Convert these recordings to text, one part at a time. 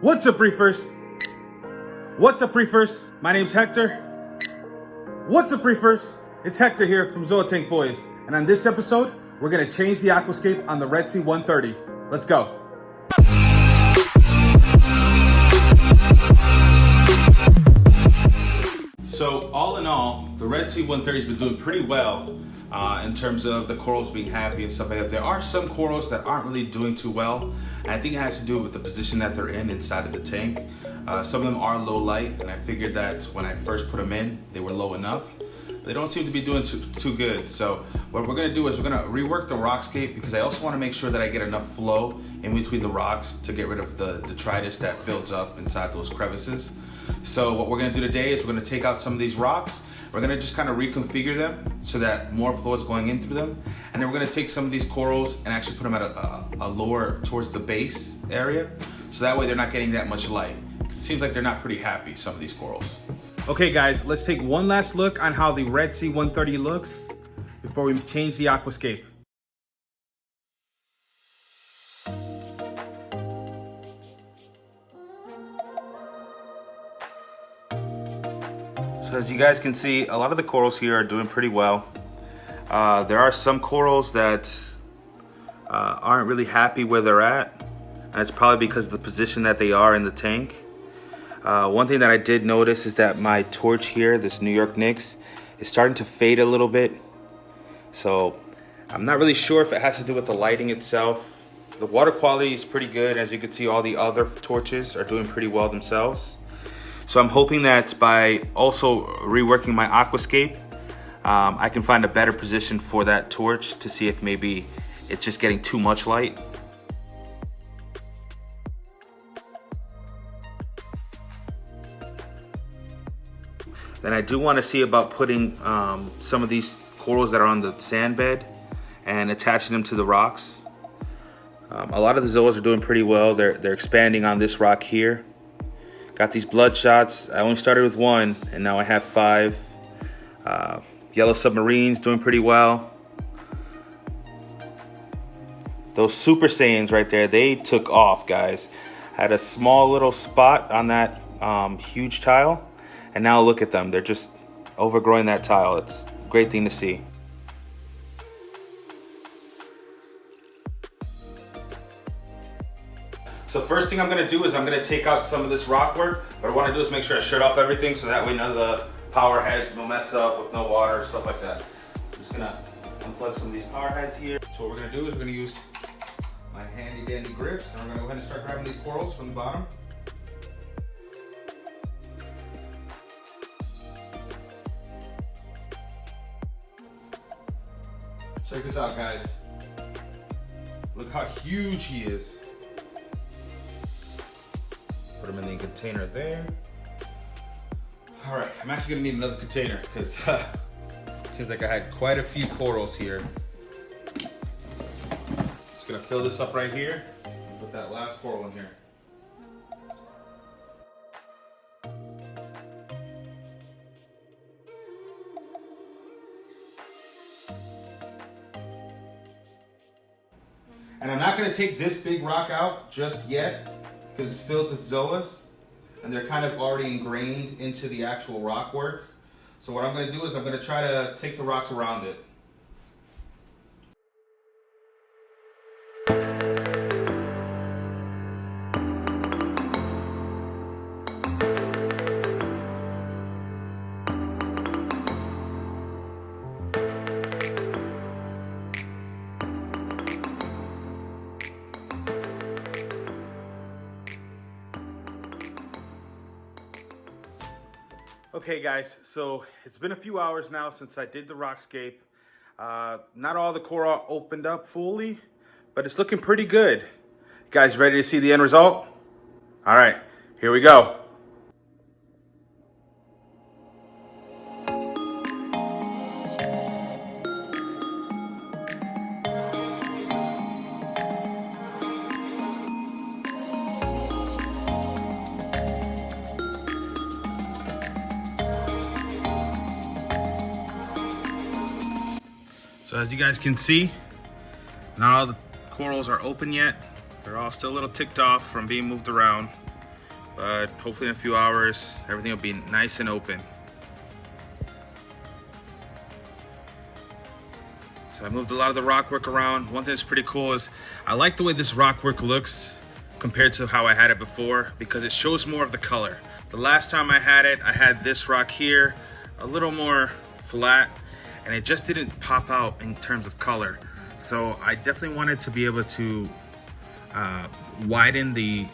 What's up, reefers? What's up, reefers? My name's Hector. What's up, reefers? It's Hector here from Tank Boyz. And on this episode, we're gonna change the aquascape on the Red Sea 130. Let's go. So all in all, the Red Sea 130 has been doing pretty well in terms of the corals being happy and stuff like that. There are some corals that aren't really doing too well, and I think it has to do with the position that they're in inside of the tank. Some of them are low light, and I figured that when I first put them in, they were low enough. They don't seem to be doing too good. So what we're gonna do is we're gonna rework the rock scape, because I also wanna make sure that I get enough flow in between the rocks to get rid of the detritus that builds up inside those crevices. So what we're gonna do today is we're gonna take out some of these rocks. We're gonna just kind of reconfigure them so that more flow is going into them. And then we're gonna take some of these corals and actually put them at a lower towards the base area. So that way they're not getting that much light. It seems like they're not pretty happy, some of these corals. Okay guys, let's take one last look on how the Red Sea 130 looks before we change the aquascape. So as you guys can see, a lot of the corals here are doing pretty well. There are some corals that aren't really happy where they're at, and it's probably because of the position that they are in the tank. One thing that I did notice is that my torch here, this New York Nyx, is starting to fade a little bit. So I'm not really sure if it has to do with the lighting itself. The water quality is pretty good. As you can see, all the other torches are doing pretty well themselves. So I'm hoping that by also reworking my aquascape, I can find a better position for that torch to see if maybe it's just getting too much light. Then I do want to see about putting some of these corals that are on the sand bed and attaching them to the rocks. A lot of the zoas are doing pretty well. They're expanding on this rock here. Got these blood shots. I only started with one, and now I have 5. Yellow submarines doing pretty well. Those Super Saiyans right there, they took off, guys. Had a small little spot on that huge tile, and now look at them. They're just overgrowing that tile. It's a great thing to see. So first thing I'm gonna do is I'm gonna take out some of this rock work. What I wanna do is make sure I shut off everything so that way none of the power heads will mess up with no water, stuff like that. I'm just gonna unplug some of these power heads here. So what we're gonna do is we're gonna use my handy dandy grips, and we're gonna go ahead and start grabbing these corals from the bottom. Check this out, guys. Look how huge he is. Put them in the container there. All right, I'm actually gonna need another container because it seems like I had quite a few corals here. Just gonna fill this up right here and put that last coral in here. And I'm not gonna take this big rock out just yet, because it's filled with zoas and they're kind of already ingrained into the actual rock work. So what I'm going to do is I'm going to try to take the rocks around it. Okay guys, so it's been a few hours now since I did the rockscape. Not all the coral opened up fully, but it's looking pretty good. You guys ready to see the end result? All right, here we go. So as you guys can see, not all the corals are open yet. They're all still a little ticked off from being moved around. but hopefully in a few hours, everything will be nice and open. So I moved a lot of the rock work around. One thing that's pretty cool is I like the way this rock work looks compared to how I had it before, because it shows more of the color. The last time I had it, I had this rock here a little more flat, and it just didn't pop out in terms of color. So I definitely wanted to be able to widen the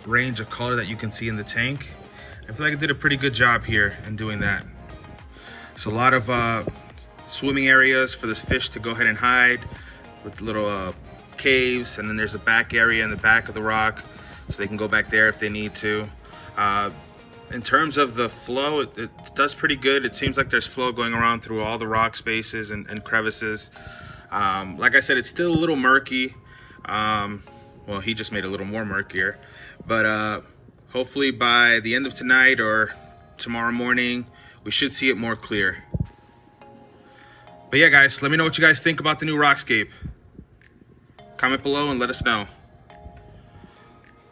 range of color that you can see in the tank. I feel like I did a pretty good job here in doing that. So a lot of swimming areas for this fish to go ahead and hide with little caves, and then there's a back area in the back of the rock so they can go back there if they need to. In terms of the flow, it does pretty good. It seems like there's flow going around through all the rock spaces and crevices. Like I said, it's still a little murky. Well, he just made it a little more murkier, but hopefully by the end of tonight or tomorrow morning, we should see it more clear. But yeah, guys, let me know what you guys think about the new Rock Scape. Comment below and let us know.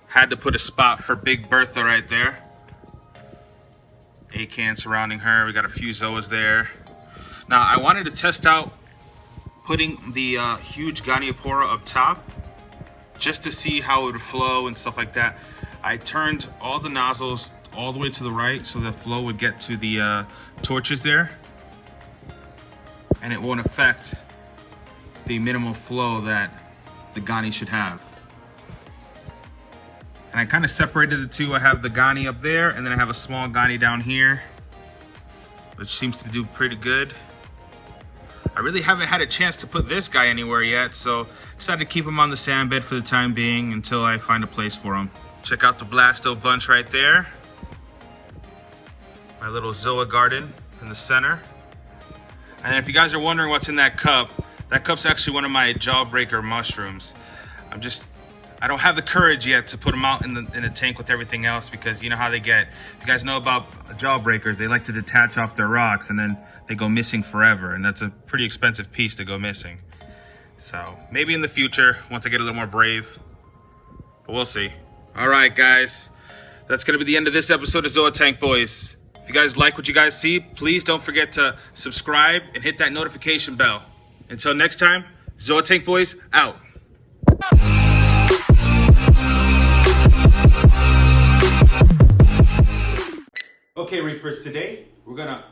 Had to put a spot for Big Bertha right there. A-can surrounding her. We got a few zoas there. Now, I wanted to test out putting the huge Goniopora up top just to see how it would flow and stuff like that. I turned all the nozzles all the way to the right so the flow would get to the torches there, and it won't affect the minimal flow that the Goni should have. And I kind of separated the two. I have the Goni up there, and then I have a small Goni down here, which seems to do pretty good. I really haven't had a chance to put this guy anywhere yet, so decided to keep him on the sand bed for the time being until I find a place for him. Check out the Blasto bunch right there. My little Zoa garden in the center. And if you guys are wondering what's in that cup's actually one of my jawbreaker mushrooms. I don't have the courage yet to put them out in the tank with everything else, because you know how they get. If you guys know about jawbreakers, they like to detach off their rocks and then they go missing forever, and that's a pretty expensive piece to go missing. So maybe in the future, once I get a little more brave, but we'll see. All right, guys, that's gonna be the end of this episode of Zoa Tank Boys. If you guys like what you guys see, please don't forget to subscribe and hit that notification bell. Until next time, Zoa Tank Boys out. Okay, reefers, today we're gonna